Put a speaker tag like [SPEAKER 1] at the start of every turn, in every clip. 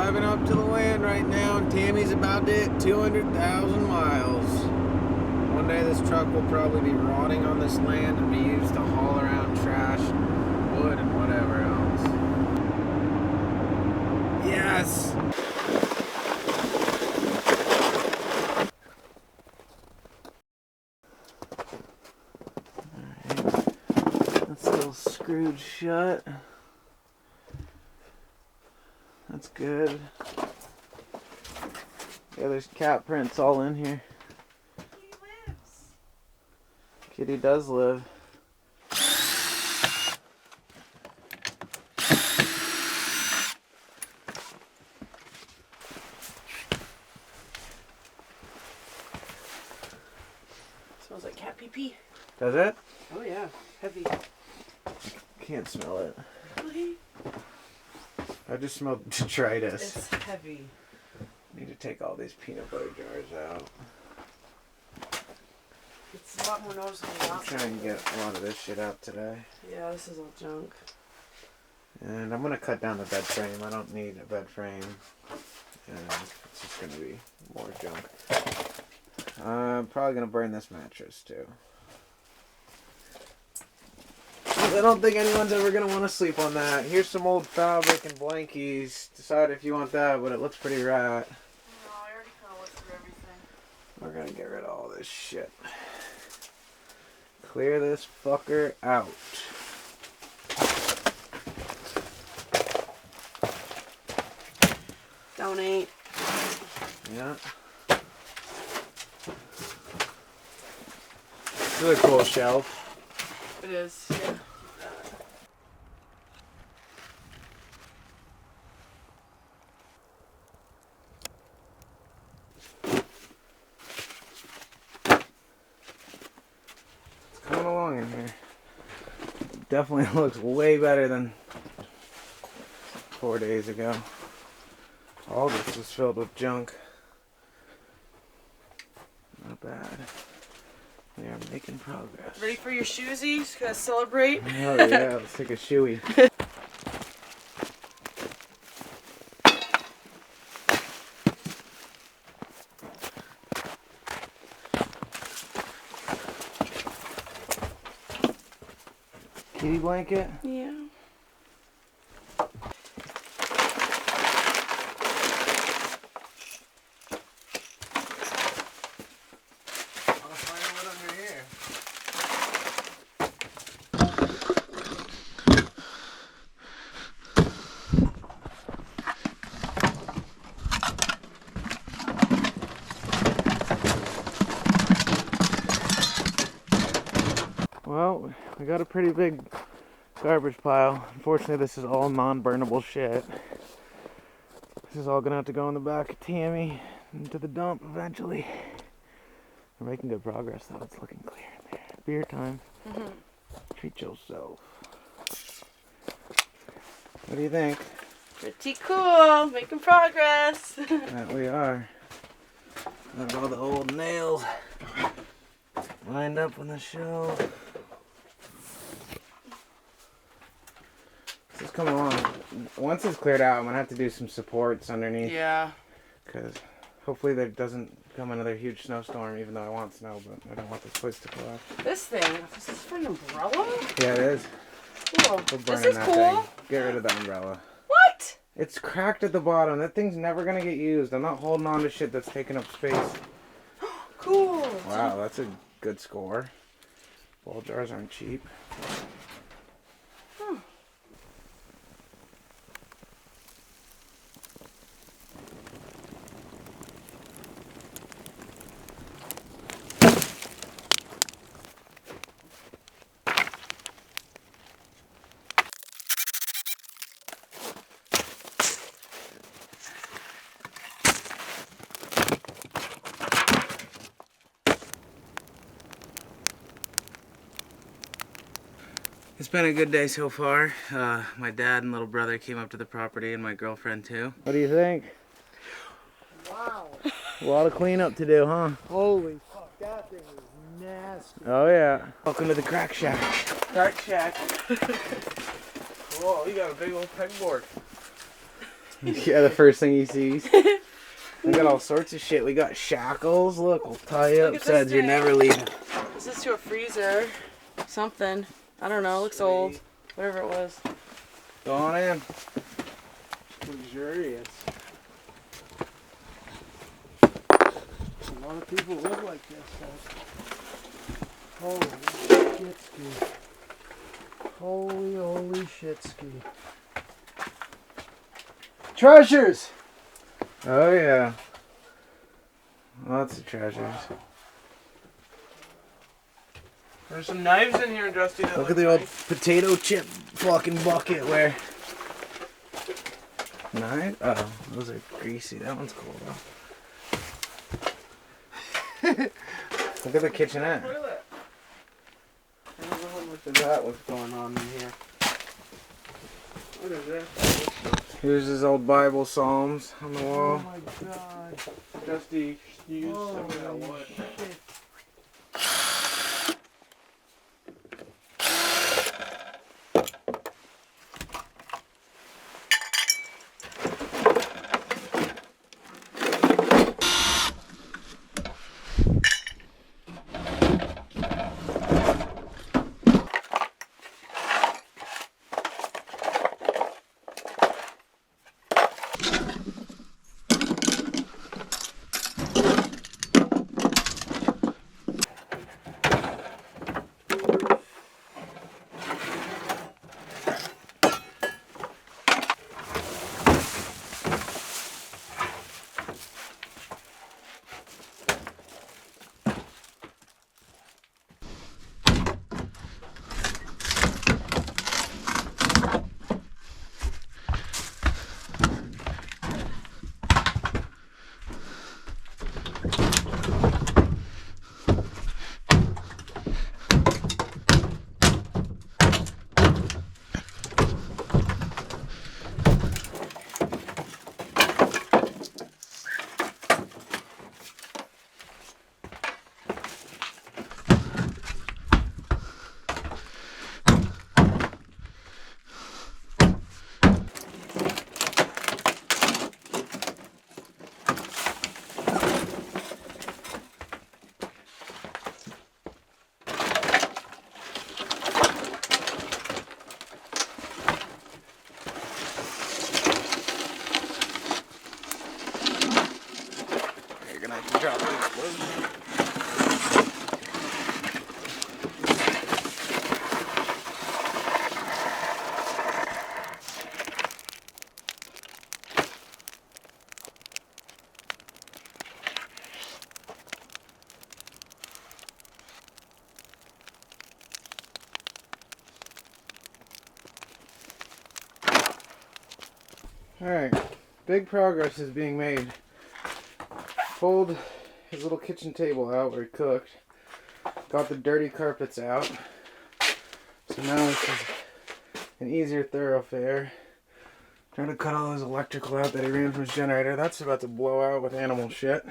[SPEAKER 1] driving up to the land right now, and Tammy's about to hit 200,000 miles. One day this truck will probably be rotting on this land and be used to haul around trash, wood, and whatever else. Yes! Alright, that's a little screwed shut. That's good. Yeah, there's cat prints all in here.
[SPEAKER 2] Kitty lives.
[SPEAKER 1] Kitty does live.
[SPEAKER 2] Smells like cat pee pee.
[SPEAKER 1] Does it?
[SPEAKER 2] Oh yeah, heavy.
[SPEAKER 1] Can't smell it.
[SPEAKER 2] Really?
[SPEAKER 1] I just smelled detritus.
[SPEAKER 2] It's heavy.
[SPEAKER 1] Need to take all these peanut butter jars out.
[SPEAKER 2] It's a lot more noticeable than
[SPEAKER 1] I'm
[SPEAKER 2] last
[SPEAKER 1] trying
[SPEAKER 2] time.
[SPEAKER 1] to get a lot of this shit out today.
[SPEAKER 2] Yeah, this is all junk.
[SPEAKER 1] And I'm gonna cut down the bed frame. I don't need a bed frame. And it's just gonna be more junk. I'm probably gonna burn this mattress too. I don't think anyone's ever gonna want to sleep on that. Here's some old fabric and blankies. Decide if you want that, but it looks pretty rat.
[SPEAKER 2] No, I already kind of looked through everything.
[SPEAKER 1] We're gonna get rid of all this shit. Clear this fucker out.
[SPEAKER 2] Donate.
[SPEAKER 1] Yeah. This is a cool shelf.
[SPEAKER 2] It is. Yeah.
[SPEAKER 1] It's coming along in here. Definitely looks way better than 4 days ago. All this was filled with junk. Not bad. We are making progress.
[SPEAKER 2] Ready for your shoesies? Gonna celebrate?
[SPEAKER 1] Oh yeah, let's take a shoey. Kitty blanket?
[SPEAKER 2] Yeah.
[SPEAKER 1] Well, we got a pretty big garbage pile. Unfortunately, this is all non-burnable shit. This is all gonna have to go in the back of Tammy into the dump eventually. We're making good progress though. It's looking clear in there. Beer time. Treat yourself. What do you think?
[SPEAKER 2] Pretty cool. Making progress.
[SPEAKER 1] That we are. Got all the old nails lined up on the shelf. This is coming along. Once it's cleared out, I'm gonna have to do some supports underneath.
[SPEAKER 2] Yeah.
[SPEAKER 1] Because hopefully there doesn't come another huge snowstorm, even though I want snow, but I don't want this place to collapse.
[SPEAKER 2] This thing. Is this for an umbrella?
[SPEAKER 1] Yeah, it is.
[SPEAKER 2] Cool.
[SPEAKER 1] We're
[SPEAKER 2] This
[SPEAKER 1] burning
[SPEAKER 2] is
[SPEAKER 1] that
[SPEAKER 2] cool.
[SPEAKER 1] thing. Get rid of the umbrella.
[SPEAKER 2] What?
[SPEAKER 1] It's cracked at the bottom. That thing's never gonna get used. I'm not holding on to shit that's taking up space.
[SPEAKER 2] Cool.
[SPEAKER 1] Wow, that's a good score. Ball jars aren't cheap. It's been a good day so far. My dad and little brother came up to the property, and my girlfriend too. What do you think?
[SPEAKER 3] Wow.
[SPEAKER 1] A lot of cleanup to do, huh?
[SPEAKER 3] Holy fuck, that thing is nasty.
[SPEAKER 1] Oh yeah. Welcome to the crack shack.
[SPEAKER 2] Crack shack.
[SPEAKER 1] Whoa, you got a big old pegboard. Yeah, the first thing he sees. We got all sorts of shit. We got shackles. Look, we'll tie you
[SPEAKER 2] Look
[SPEAKER 1] up.
[SPEAKER 2] at this
[SPEAKER 1] Says you're
[SPEAKER 2] thing.
[SPEAKER 1] never leaving.
[SPEAKER 2] This is to a freezer. Something. I don't know. It looks old. Whatever it was.
[SPEAKER 1] Go on in.
[SPEAKER 3] Luxurious. A lot of people live like this. Holy shit ski. Holy shit ski. Treasures!
[SPEAKER 1] Oh yeah. Lots of treasures.
[SPEAKER 4] There's some knives in here, Dusty. That
[SPEAKER 1] Look at the old potato chip fucking bucket where. Knife? Oh, those are greasy. That one's cool though. Look at the kitchenette.
[SPEAKER 4] toilet. I don't know how much of that was going on in here. What is that?
[SPEAKER 1] Here's his old Bible Psalms on the
[SPEAKER 3] Oh
[SPEAKER 1] wall.
[SPEAKER 3] my god.
[SPEAKER 4] Dusty used some of that
[SPEAKER 3] Holy
[SPEAKER 4] wood.
[SPEAKER 3] shit.
[SPEAKER 1] You're gonna have to drop the explosion. Alright, big progress is being made. Pulled his little kitchen table out where he cooked. Got the dirty carpets out. So now this is an easier thoroughfare. Trying to cut all his electrical out that he ran from his generator. That's about to blow out with animal shit.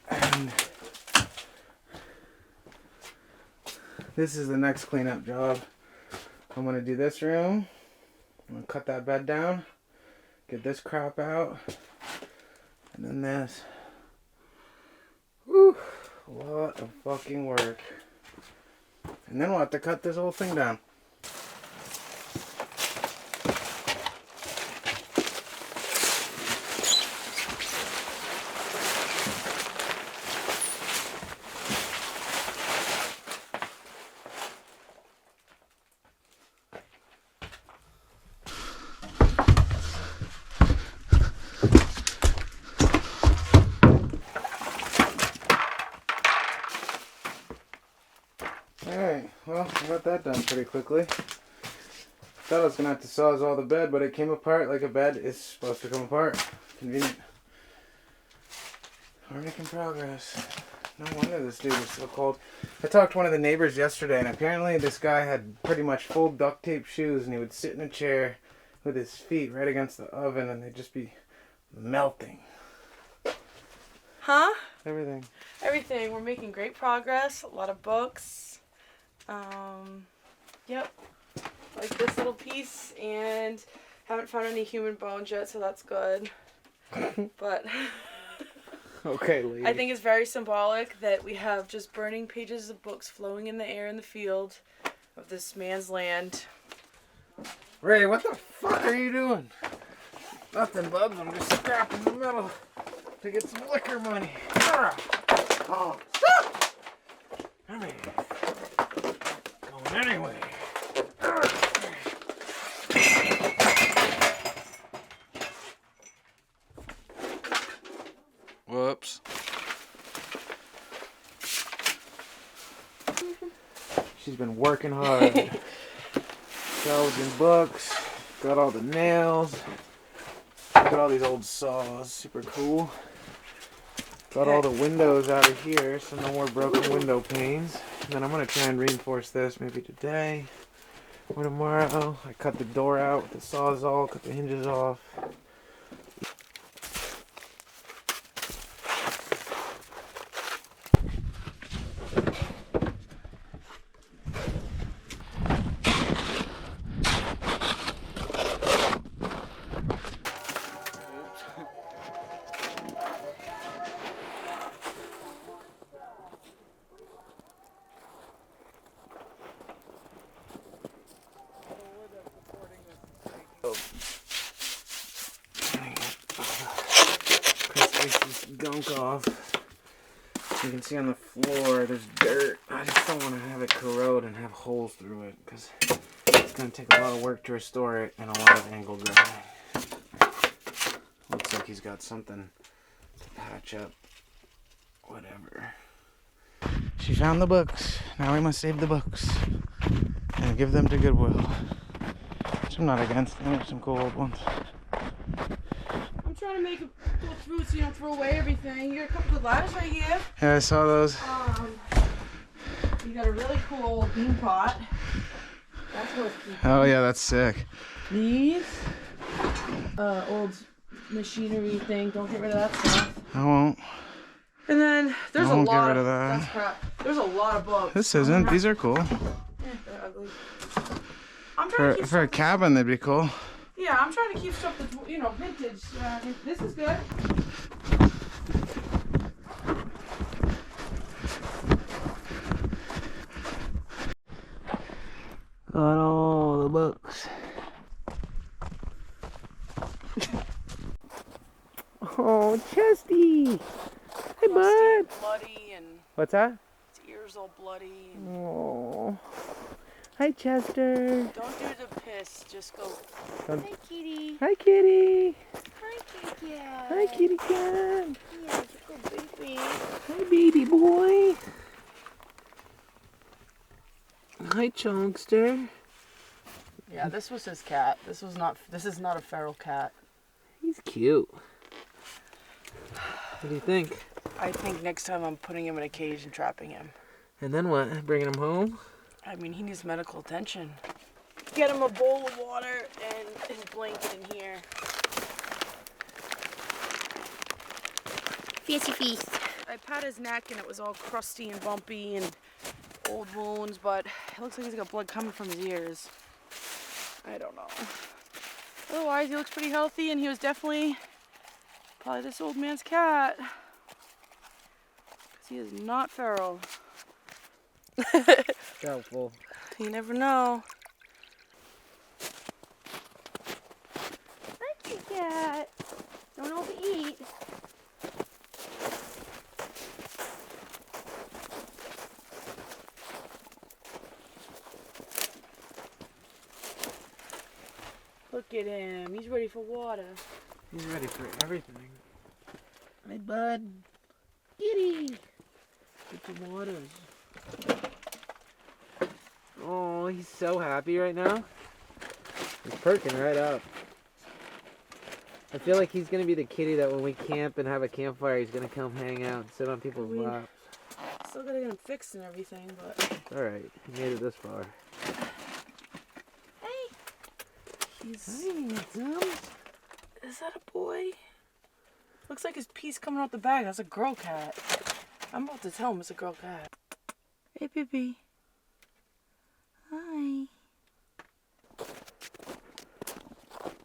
[SPEAKER 1] And this is the next cleanup job. I'm going to do this room. I'm going to cut that bed down. Get this crap out. And then this. Whew. A lot of fucking work. And then we'll have to cut this whole thing down. Alright, well, I got that done pretty quickly. Thought I was going to have to sawzall the bed, but it came apart like a bed is supposed to come apart. Convenient. We're making progress. No wonder this dude was so cold. I talked to one of the neighbors yesterday, and apparently this guy had pretty much full duct tape shoes, and he would sit in a chair with his feet right against the oven, and they'd just be melting.
[SPEAKER 2] Huh?
[SPEAKER 1] Everything.
[SPEAKER 2] Everything. We're making great progress. A lot of books. Yep. Like this little piece, and Haven't found any human bones yet, so that's good. But
[SPEAKER 1] Okay, lady.
[SPEAKER 2] I think it's very symbolic that we have just burning pages of books flowing in the air in the field of this man's land.
[SPEAKER 1] Ray, what the fuck are you doing? Nothing, bub. I'm just scrapping the metal to get some liquor money. Oh, stop! I mean, going anyway. Whoops. She's been working hard. Salvaging books. Got all the nails. Got all these old saws. Super cool. Got all the windows out of here, so no more broken window panes. And then I'm going to try and reinforce this maybe today or tomorrow. I cut the door out with the Sawzall, cut the hinges off. Gunk off. You can see on the floor there's dirt. I just don't want to have it corrode and have holes through it because it's going to take a lot of work to restore it and a lot of angle grinding. Looks like he's got something to patch up. Whatever. She found the books. Now we must save the books and give them to Goodwill. Which I'm not against. There's some cool old ones.
[SPEAKER 2] I'm trying to make it go through so you don't throw away everything. You got a couple of ladders right here.
[SPEAKER 1] Yeah, I saw those.
[SPEAKER 2] You got a really cool old bean pot. That's worth keeping.
[SPEAKER 1] Oh yeah, that's sick.
[SPEAKER 2] These old machinery thing. Don't get rid of that stuff.
[SPEAKER 1] I won't.
[SPEAKER 2] And then there's
[SPEAKER 1] I
[SPEAKER 2] a
[SPEAKER 1] won't get
[SPEAKER 2] lot
[SPEAKER 1] rid
[SPEAKER 2] of
[SPEAKER 1] of that.
[SPEAKER 2] that's crap. There's a lot of books.
[SPEAKER 1] This isn't. These are cool.
[SPEAKER 2] They're ugly. I'm trying to keep
[SPEAKER 1] For a cabin, they'd be cool.
[SPEAKER 2] Yeah, I'm trying to keep stuff that's, vintage. This is good.
[SPEAKER 1] Got all the books. Oh, Chesty! Hey, bud!
[SPEAKER 2] Bloody and
[SPEAKER 1] What's that?
[SPEAKER 2] his ears all bloody. And
[SPEAKER 1] Oh. Hi, Chester.
[SPEAKER 2] don't do the piss. Just go.
[SPEAKER 1] Don't-
[SPEAKER 2] Hi, kitty.
[SPEAKER 1] Hi, kitty.
[SPEAKER 2] Hi, kitty cat.
[SPEAKER 1] Hi, kitty cat.
[SPEAKER 2] Yeah, it's a good baby.
[SPEAKER 1] Hi, baby boy. Hi, Chunkster.
[SPEAKER 2] Yeah, this was his cat. This is not a feral cat.
[SPEAKER 1] He's cute. What do you think?
[SPEAKER 2] I think next time I'm putting him in a cage and trapping him.
[SPEAKER 1] And then what? Bringing him home?
[SPEAKER 2] I mean, he needs medical attention. Get him a bowl of water and his blanket in here.
[SPEAKER 5] Fancy feast.
[SPEAKER 2] I pat his neck and it was all crusty and bumpy and old wounds, but it looks like he's got blood coming from his ears. I don't know. Otherwise, he looks pretty healthy, and he was definitely probably this old man's cat. Because he is not feral.
[SPEAKER 1] Doubtful.
[SPEAKER 2] You never know.
[SPEAKER 5] Thank you, cat. Don't overeat.
[SPEAKER 2] Look at him. He's ready for water.
[SPEAKER 1] He's ready for everything. Hi, bud. Kitty. Get some waters. Oh, he's so happy right now. He's perking right up. I feel like he's gonna be the kitty that when we camp and have a campfire, he's gonna come hang out and sit on people's laps.
[SPEAKER 2] Still gotta get him fixed and everything, but
[SPEAKER 1] Alright, he made it this far.
[SPEAKER 2] he's...
[SPEAKER 1] Hi,
[SPEAKER 2] Is that a boy? Looks like his piece coming out the bag. That's a girl cat. I'm about to tell him it's a girl cat. Hey, baby. Hi.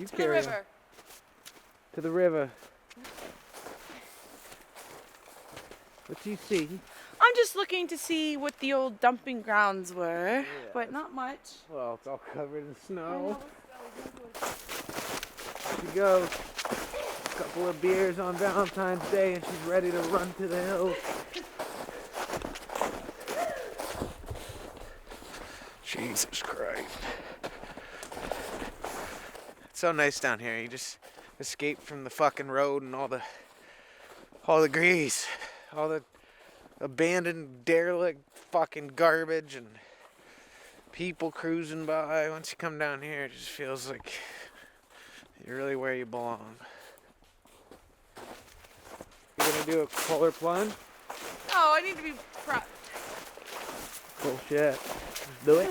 [SPEAKER 1] You
[SPEAKER 2] To the
[SPEAKER 1] carry 'em.
[SPEAKER 2] river.
[SPEAKER 1] To the river. What do you see?
[SPEAKER 2] I'm just looking to see what the old dumping grounds were, but not much.
[SPEAKER 1] Well, it's all covered in snow. She goes. A couple of beers on Valentine's Day and she's ready to run to the hills. Jesus Christ. It's so nice down here. You just escape from the fucking road and all the grease, all the abandoned, derelict fucking garbage and people cruising by. Once you come down here, it just feels like you're really where you belong. You gonna do a polar plunge?
[SPEAKER 2] Oh, I need to be prepped.
[SPEAKER 1] Bullshit. Let's do it.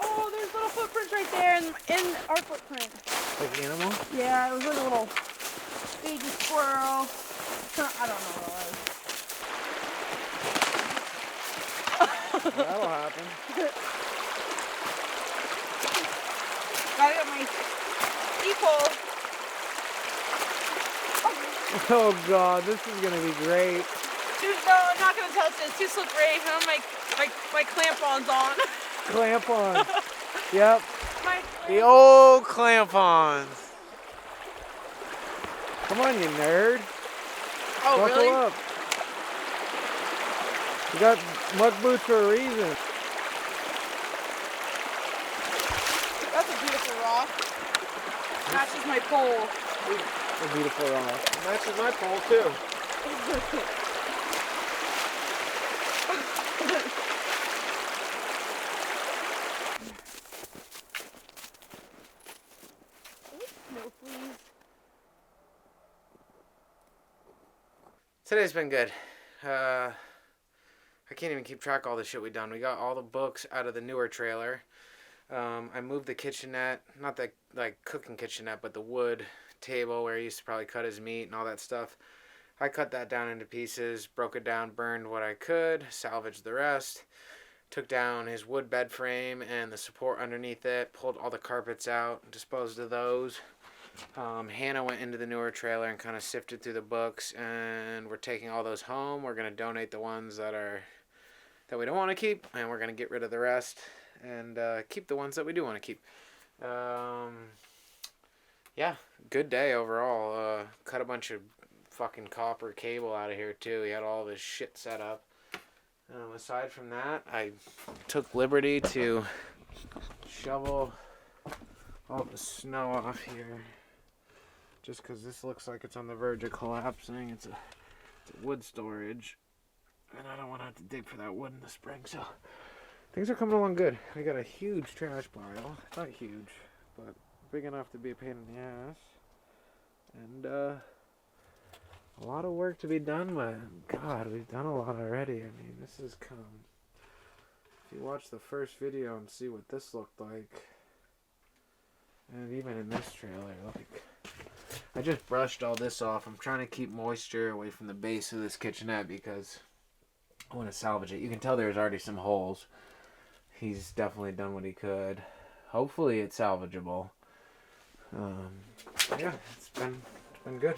[SPEAKER 2] Oh, there's little footprints right there in our footprint.
[SPEAKER 1] Like animal?
[SPEAKER 2] Yeah, it was like a little baby squirrel. I don't know what it was.
[SPEAKER 1] That'll happen.
[SPEAKER 2] Gotta get my people.
[SPEAKER 1] Oh god, this is gonna be great.
[SPEAKER 2] No, I'm not gonna touch it. It's too slippery. I have my clamp-ons on.
[SPEAKER 1] Clamp-ons. Yep. The
[SPEAKER 2] My
[SPEAKER 1] old clamp-ons. Come on, you nerd.
[SPEAKER 2] Oh,
[SPEAKER 1] Buckle
[SPEAKER 2] really?
[SPEAKER 1] up. You got muck boots for a reason.
[SPEAKER 2] That's a beautiful rock. Matches my pole.
[SPEAKER 1] A beautiful rock.
[SPEAKER 3] Matches my pole too.
[SPEAKER 2] No, please.
[SPEAKER 1] Today's been good. I can't even keep track of all the shit we done. We got all the books out of the newer trailer. I moved the kitchenette, not the like cooking kitchenette, but the wood table where he used to probably cut his meat and all that stuff. I cut that down into pieces, broke it down, burned what I could, salvaged the rest, took down his wood bed frame and the support underneath it, pulled all the carpets out, disposed of those. Hannah went into the newer trailer and kind of sifted through the books, and we're taking all those home. We're going to donate the ones that we don't want to keep, and we're going to get rid of the rest and keep the ones that we do want to keep. Yeah, good day overall. Cut a bunch of fucking copper cable out of here too. He had all this shit set up. Aside from that, I took liberty to shovel all the snow off here. Just because this looks like it's on the verge of collapsing. It's a wood storage. And I don't want to have to dig for that wood in the spring. So things are coming along good. We got a huge trash pile. Not huge, but big enough to be a pain in the ass. And a lot of work to be done, but God, we've done a lot already. I mean, this has come. If you watch the first video and see what this looked like, and even in this trailer, like, I just brushed all this off. I'm trying to keep moisture away from the base of this kitchenette because I want to salvage it. You can tell there's already some holes. He's definitely done what he could. Hopefully it's salvageable. Yeah, it's been good.